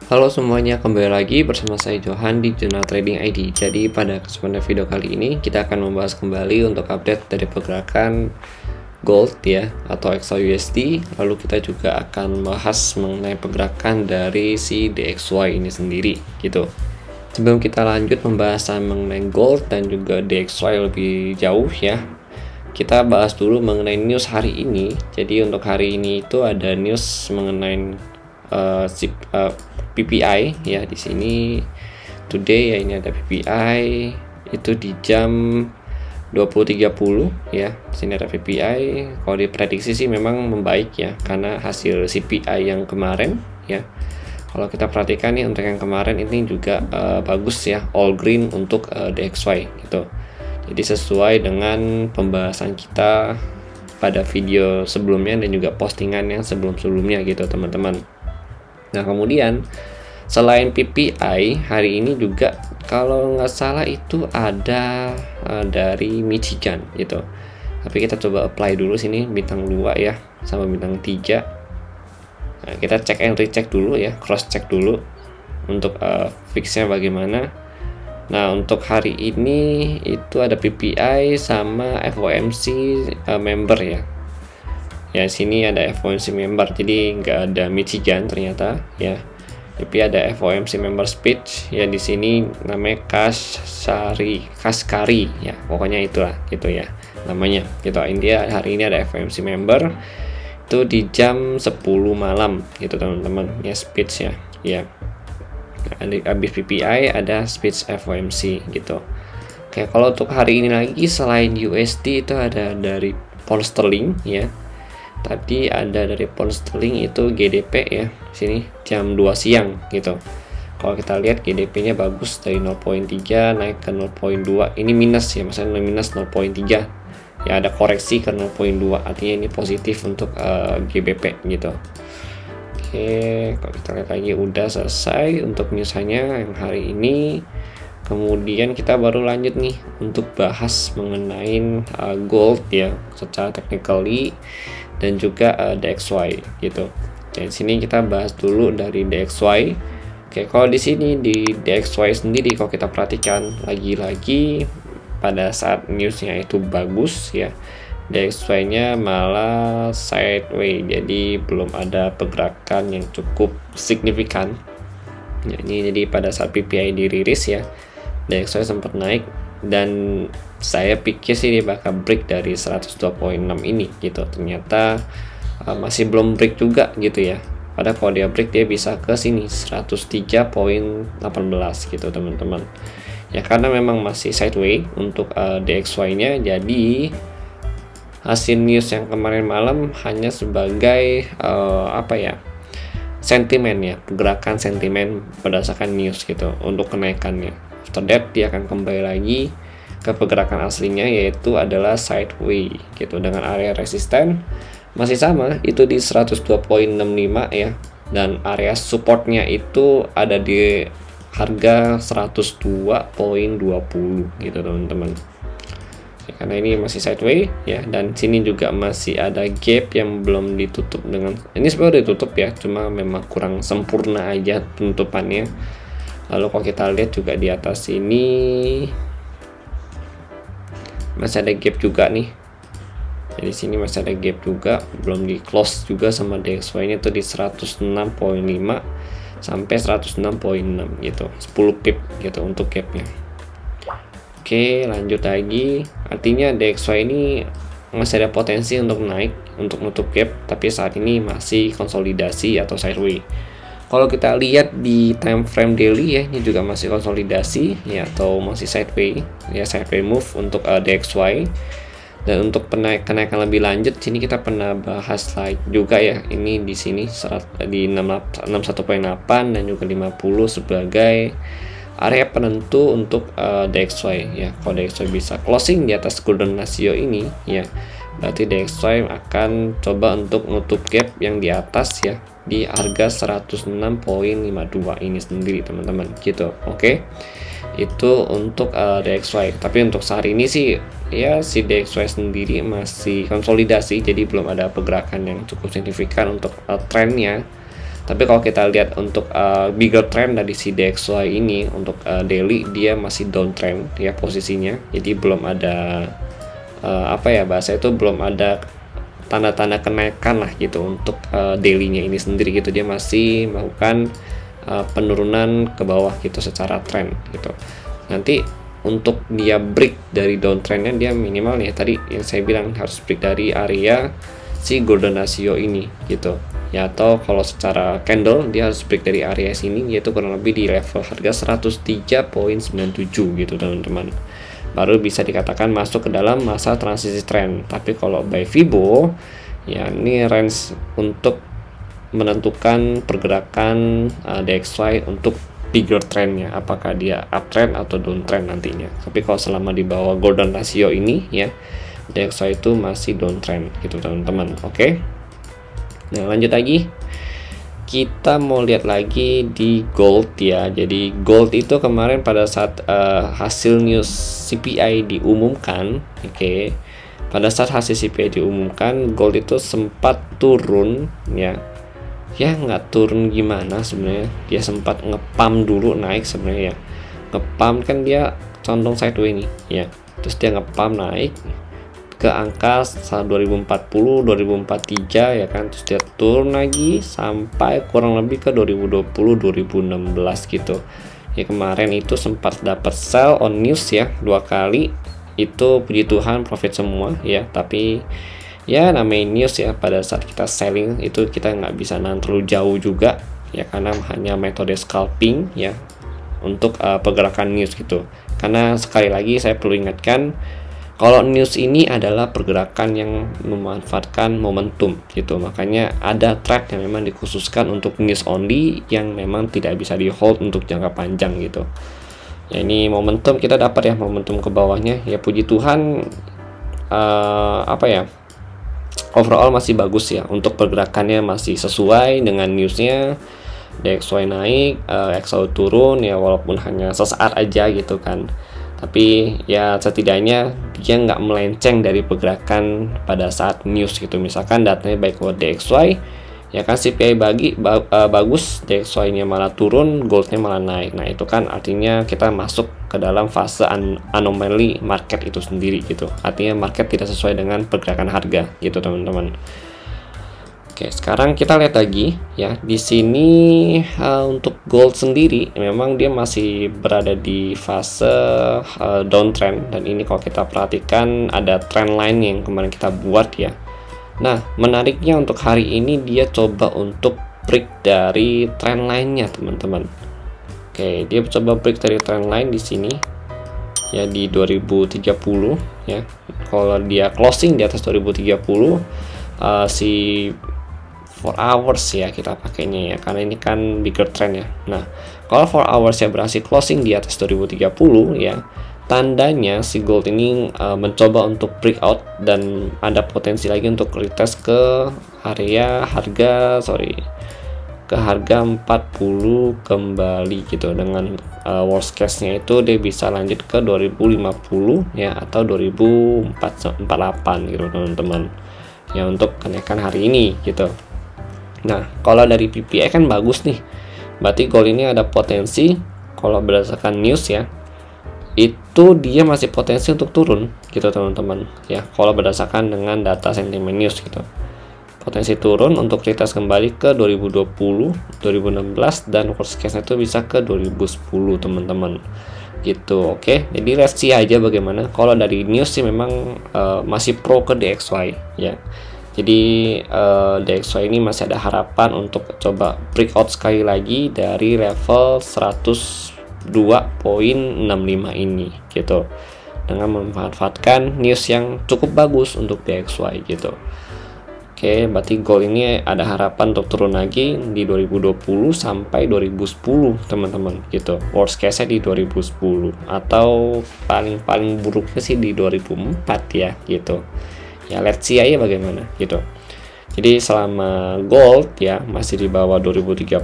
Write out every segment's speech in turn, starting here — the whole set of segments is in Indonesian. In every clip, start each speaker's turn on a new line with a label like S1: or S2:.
S1: Halo semuanya, kembali lagi bersama saya Johan di Jurnal Trading ID. Jadi pada kesempatan video kali ini kita akan membahas kembali untuk update dari pergerakan gold ya atau XAUSD. Lalu kita juga akan bahas mengenai pergerakan dari si DXY ini sendiri gitu. Sebelum kita lanjut pembahasan mengenai gold dan juga DXY lebih jauh ya, kita bahas dulu mengenai news hari ini. Jadi untuk hari ini itu ada news mengenai PPI ya. Di sini today ya, ini ada PPI itu di jam 20.30 ya. Di sini ada PPI. Kalau diprediksi sih memang membaik ya, karena hasil CPI yang kemarin ya. Kalau kita perhatikan nih untuk yang kemarin ini juga bagus ya, all green untuk DXY gitu. Jadi sesuai dengan pembahasan kita pada video sebelumnya dan juga postingan yang sebelum-sebelumnya gitu teman-teman. Nah kemudian selain PPI hari ini juga kalau nggak salah itu ada dari Michigan gitu. Tapi kita coba apply dulu sini bintang 2 ya sama bintang 3. Nah, kita cek and recheck dulu ya, cross check dulu untuk fixnya bagaimana. Nah untuk hari ini itu ada PPI sama FOMC member ya. Ya sini ada FOMC member, jadi nggak ada Michigan ternyata ya. Tapi ada FOMC member speech ya, di sini namanya Kashkari ya, pokoknya itulah gitu ya namanya gitu. India hari ini ada FOMC member itu di jam 10 malam gitu teman-teman ya, speech ya. Ya habis PPI ada speech FOMC gitu. Oke, kalau untuk hari ini lagi selain USD itu ada dari pound sterling ya. Tadi ada dari pound sterling itu GDP ya, sini jam 2 siang gitu. Kalau kita lihat GDP-nya bagus dari 0.3 naik ke 0.2. Ini minus ya, misalnya minus 0.3. Ya ada koreksi ke 0.2, artinya ini positif untuk GBP gitu. Oke, kalau kita lihat lagi udah selesai untuk newsnya yang hari ini. Kemudian kita baru lanjut nih untuk bahas mengenai gold ya secara technically dan juga DXY gitu. Dan sini kita bahas dulu dari DXY. Oke, kalau di sini di DXY sendiri kalau kita perhatikan lagi-lagi pada saat newsnya itu bagus ya, DXY-nya malah sideways, jadi belum ada pergerakan yang cukup signifikan. Ya, ini jadi pada saat PPI dirilis ya, DXY sempat naik dan saya pikir sih dia bakal break dari 102.6 ini gitu. Ternyata masih belum break juga gitu ya. Padahal kalau dia break dia bisa ke sini 103.18 gitu teman-teman. Ya karena memang masih sideways untuk DXY-nya, jadi hasil news yang kemarin malam hanya sebagai sentimen ya, pergerakan sentimen berdasarkan news gitu untuk kenaikannya. After that dia akan kembali lagi ke pergerakan aslinya, yaitu adalah sideways gitu, dengan area resisten masih sama itu di 102.65 ya, dan area supportnya itu ada di harga 102.20 gitu teman-teman ya, karena ini masih sideways ya, dan sini juga masih ada gap yang belum ditutup dengan ini, sebenarnya ditutup ya, cuma memang kurang sempurna aja penutupannya. Lalu kalau kita lihat juga di atas ini masih ada gap juga nih. Jadi sini masih ada gap juga, belum di close juga sama DXY-nya tuh di 106.5 sampai 106.6 gitu, 10 pip gitu untuk gapnya. Oke, lanjut lagi. Artinya DXY ini masih ada potensi untuk naik, untuk nutup gap, tapi saat ini masih konsolidasi atau sideways. Kalau kita lihat di time frame daily ya, ini juga masih konsolidasi ya atau masih sideways ya, sideways move untuk DXY. Dan untuk kenaikan lebih lanjut sini kita pernah bahas juga ya, ini di sini di 61.8 dan juga 50 sebagai area penentu untuk DXY ya. Kalau DXY bisa closing di atas golden ratio ini ya, berarti DXY akan coba untuk nutup gap yang di atas ya, di harga 106.52 ini sendiri teman-teman gitu. Oke, itu untuk DXY. Tapi untuk sehari ini sih ya, si DXY sendiri masih konsolidasi, jadi belum ada pergerakan yang cukup signifikan untuk trennya. Tapi kalau kita lihat untuk bigger trend dari si DXY ini untuk daily, dia masih downtrend ya posisinya. Jadi belum ada apa ya bahasa itu, belum ada tanda-tanda kenaikan lah gitu untuk daily-nya ini sendiri gitu. Dia masih melakukan penurunan ke bawah gitu secara trend gitu. Nanti untuk dia break dari downtrendnya, dia minimal nih tadi yang saya bilang harus break dari area si golden ratio ini gitu ya, atau kalau secara candle dia harus break dari area sini, yaitu kurang lebih di level harga 103.97 gitu teman-teman, baru bisa dikatakan masuk ke dalam masa transisi trend. Tapi kalau by Fibo ya, ini range untuk menentukan pergerakan DXY untuk bigger trendnya, apakah dia uptrend atau downtrend nantinya. Tapi kalau selama di bawah golden ratio ini ya, DXY itu masih downtrend gitu teman-teman. Oke. Nah, lanjut lagi. Kita mau lihat lagi di gold ya. Jadi gold itu kemarin pada saat hasil news CPI diumumkan, oke. Pada saat hasil CPI diumumkan, gold itu sempat turun ya. Ya nggak turun gimana sebenarnya, dia sempat ngepam dulu naik sebenarnya ya. Ngepam kan dia condong sideways nih ya, terus dia ngepam naik ke angka 2040 2043 ya kan, terus dia turun lagi sampai kurang lebih ke 2020 2016 gitu ya. Kemarin itu sempat dapat sell on news ya 2 kali, itu puji Tuhan profit semua ya. Tapi ya namanya news ya, pada saat kita selling itu kita nggak bisa nahan terlalu jauh juga ya, karena hanya metode scalping ya untuk pergerakan news gitu. Karena sekali lagi saya perlu ingatkan, kalau news ini adalah pergerakan yang memanfaatkan momentum gitu, makanya ada trade yang memang dikhususkan untuk news only yang memang tidak bisa di hold untuk jangka panjang gitu ya. Ini momentum kita dapat ya, momentum ke bawahnya ya, puji Tuhan apa ya, overall masih bagus ya, untuk pergerakannya masih sesuai dengan newsnya. DXY naik, XAU turun ya, walaupun hanya sesaat aja gitu kan, tapi ya setidaknya dia nggak melenceng dari pergerakan pada saat news gitu. Misalkan datanya baik buat DXY ya kan, CPI bagus, DXY nya malah turun, goldnya malah naik. Nah itu kan artinya kita masuk ke dalam fase anomaly market itu sendiri gitu, artinya market tidak sesuai dengan pergerakan harga gitu teman-teman. Oke, sekarang kita lihat lagi ya, di sini untuk gold sendiri memang dia masih berada di fase downtrend, dan ini kalau kita perhatikan ada trend line yang kemarin kita buat ya. Nah, menariknya untuk hari ini dia coba untuk break dari trend line-nya, teman-teman. Oke, dia coba break dari trend line di sini ya, di 2030 ya. Kalau dia closing di atas 2030, si 4 hours ya kita pakainya ya, karena ini kan bigger trend ya. Nah, kalau 4 hours ya berhasil closing di atas 2030 ya, tandanya si gold ini mencoba untuk breakout dan ada potensi lagi untuk retest ke area harga ke harga 40 kembali gitu. Dengan worst case nya itu dia bisa lanjut ke 2050 ya, atau 2048 gitu teman-teman ya, untuk kenaikan hari ini gitu. Nah, kalau dari PPI kan bagus nih, berarti gold ini ada potensi, kalau berdasarkan news ya, itu dia masih potensi untuk turun gitu teman-teman ya. Kalau berdasarkan dengan data sentimen news gitu, potensi turun untuk retest kembali ke 2020 2016, dan worst case itu bisa ke 2010 teman-teman gitu. Oke, jadi let's see aja bagaimana. Kalau dari news sih memang masih pro ke DXY ya. Jadi DXY ini masih ada harapan untuk coba breakout sekali lagi dari level 102.65 ini gitu, dengan memanfaatkan news yang cukup bagus untuk DXY gitu. Oke, berarti gold ini ada harapan untuk turun lagi di 2020 sampai 2010 teman-teman gitu. Worst case-nya di 2010, atau paling buruknya sih di 2004 ya gitu. Ya let's see aja bagaimana gitu. Jadi selama gold ya masih di bawah 2030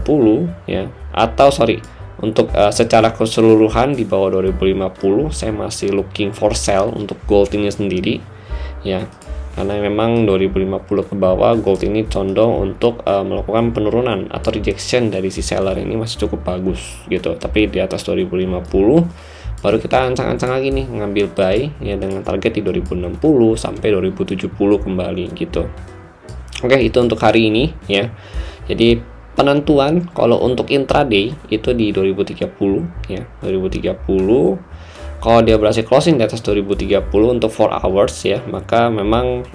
S1: ya, atau untuk secara keseluruhan di bawah 2050, saya masih looking for sell untuk gold ini sendiri ya. karena memang 2050 ke bawah gold ini condong untuk melakukan penurunan atau rejection dari si seller ini masih cukup bagus gitu. Tapi di atas 2050 baru kita ancang-ancang lagi nih ngambil buy ya, dengan target di 2060 sampai 2070 kembali gitu. Oke, itu untuk hari ini ya. Jadi penentuan kalau untuk intraday itu di 2030 ya, 2030. Kalau dia berhasil closing di atas 2030 untuk 4 hours ya, maka memang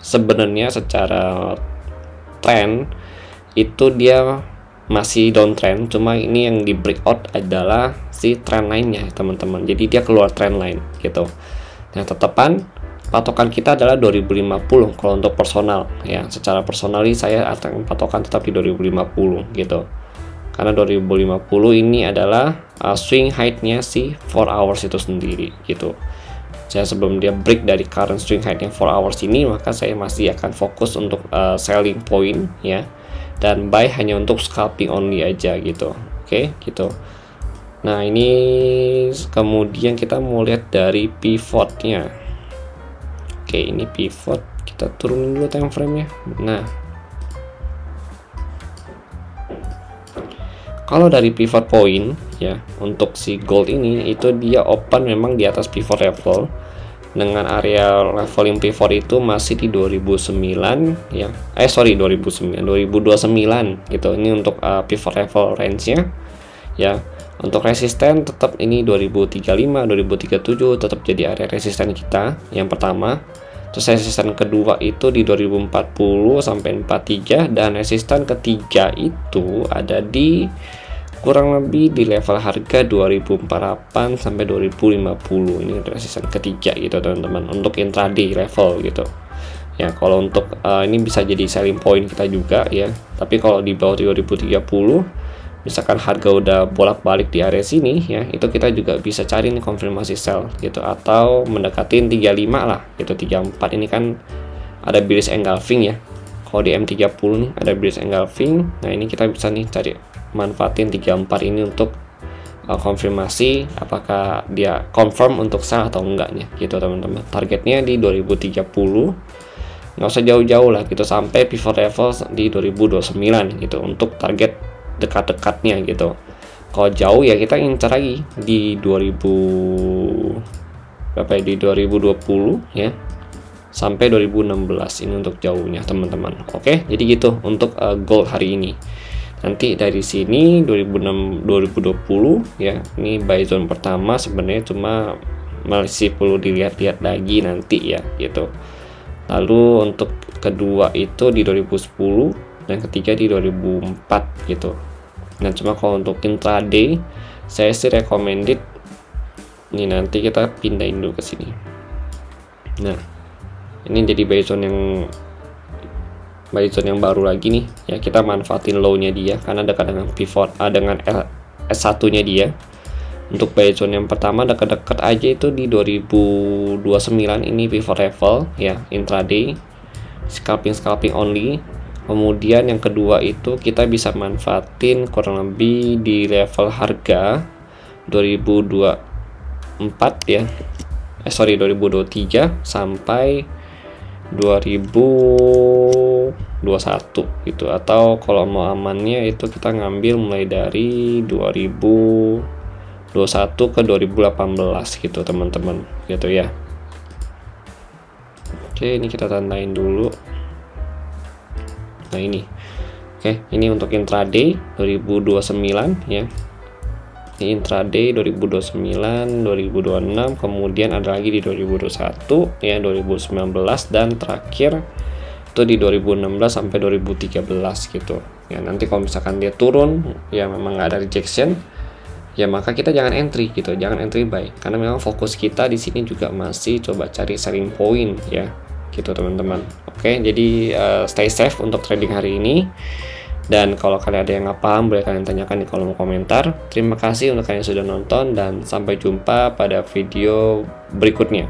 S1: sebenarnya secara trend itu dia masih downtrend, cuma ini yang di breakout adalah si trend line-nya teman-teman. Jadi dia keluar trend line gitu. Nah, tetapan patokan kita adalah 2050 kalau untuk personal ya. Secara personally saya akan patokan tetap di 2050 gitu. Karena 2050 ini adalah swing height-nya si 4 hours itu sendiri gitu. Saya sebelum dia break dari current swing height-nya 4 hours ini, maka saya masih akan fokus untuk selling point ya, dan buy hanya untuk scalping only aja gitu. Oke, gitu. Nah, ini kemudian kita mau lihat dari pivot-nya. Oke, ini pivot, kita turunin dulu time frame-nya. Nah, kalau dari pivot point ya, untuk si gold ini itu dia open memang di atas pivot level dengan area leveling pivot itu masih di 2009 ya. 2029 gitu. Ini untuk pivot level range-nya ya. Untuk resisten tetap ini 2035, 2037 tetap jadi area resisten kita yang pertama. Terus resisten kedua itu di 2040 sampai 43, dan resisten ketiga itu ada di kurang lebih di level harga 2400 sampai 2050. Ini resisten ketiga gitu teman-teman untuk intraday level gitu. Ya, kalau untuk ini bisa jadi selling point kita juga ya. Tapi kalau di bawah 2030 misalkan harga udah bolak-balik di area sini ya, itu kita juga bisa cari nih konfirmasi sell gitu, atau mendekatin 35 lah gitu. 34 ini kan ada bearish engulfing ya. Kalau di M30 nih ada bearish engulfing. Nah, ini kita bisa nih cari manfaatin 34 ini untuk konfirmasi apakah dia confirm untuk sell atau enggaknya gitu teman-teman. Targetnya di 2030, nggak usah jauh-jauh lah gitu, sampai pivot level di 2029 gitu untuk target dekat-dekatnya gitu. Kalau jauh ya kita incar lagi di 2020 ya sampai 2016. Ini untuk jauhnya teman-teman. Oke, jadi gitu untuk gold hari ini. Nanti dari sini 2020 ya, ini buy zone pertama sebenarnya cuma masih perlu dilihat-lihat lagi nanti ya gitu. Lalu untuk kedua itu di 2010 dan ketiga di 2004 gitu. Nah, cuma kalau untuk intraday saya sih recommended ini, nanti kita pindahin dulu ke sini. Nah, ini jadi buy zone yang baru lagi nih ya. Kita manfaatin low-nya dia karena dekat dengan pivot dengan S1-nya dia. Untuk buy zone yang pertama dekat-dekat aja itu di 2029, ini pivot level ya, intraday scalping only. Kemudian yang kedua itu kita bisa manfaatin kurang lebih di level harga 2024 ya. 2023 sampai 2021 gitu, atau kalau mau amannya itu kita ngambil mulai dari 2021 ke 2018 gitu teman-teman gitu ya. Oke, ini kita tandain dulu. Nah, ini oke, ini untuk intraday 2029 ya. Ini intraday 2029, 2026, kemudian ada lagi di 2021 ya, 2019, dan terakhir itu di 2016 sampai 2013 gitu ya. Nanti kalau misalkan dia turun ya, memang nggak ada rejection ya, maka kita jangan entry gitu, jangan entry buy, karena memang fokus kita di sini juga masih coba cari selling point ya gitu teman-teman. Oke, jadi stay safe untuk trading hari ini, dan kalau kalian ada yang nggak paham boleh kalian tanyakan di kolom komentar. Terima kasih untuk kalian yang sudah nonton, dan sampai jumpa pada video berikutnya.